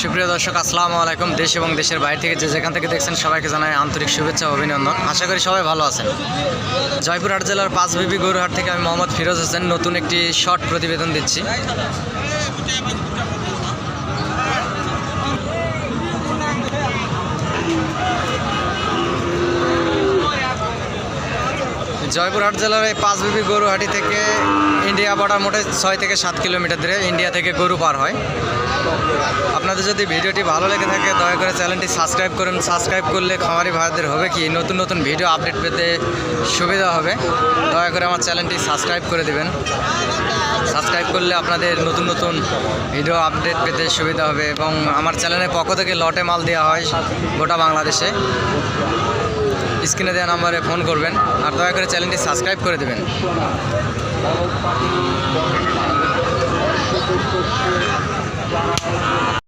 সুপ্রিয় দর্শক, আসসালামু আলাইকুম। দেশ এবং দেশের বাইরে থেকে যেখান থেকে দেখছেন সবাইকে জানাই আন্তরিক শুভেচ্ছা ও অভিনন্দন। আশা করি সবাই ভালো আছেন। জয়পুরহাট জেলার পাঁচবিবি গরুহাট থেকে আমি মোহাম্মদ ফিরোজ হোসেন নতুন একটি শর্ট প্রতিবেদন দিচ্ছি। জয়পুরহাট জেলার এই পাঁচবিবি গরুহাটি থেকে ইন্ডিয়া বর্ডার মোটে 6 থেকে 7 কিলোমিটার দূরে ইন্ডিয়া থেকে গরু পার হয়। আপনাদের যদি ভিডিওটি ভালো লেগে থাকে দয়া করে চ্যানেলটি সাবস্ক্রাইব করুন। সাবস্ক্রাইব করলে খামারি ভাইদের হবে কি নতুন নতুন ভিডিও আপডেট পেতে সুবিধা হবে। দয়া করে আমার চ্যানেলটি সাবস্ক্রাইব করে দেবেন। সাবস্ক্রাইব করলে আপনাদের নতুন নতুন ভিডিও আপডেট পেতে সুবিধা হবে এবং আমার চ্যানেলের পক্ষ থেকে লটে মাল দেওয়া হয় গোটা বাংলাদেশে। স্ক্রিনে দেওয়া নাম্বারে ফোন করবেন আর দয়া করে চ্যানেলটি সাবস্ক্রাইব করে দেবেন।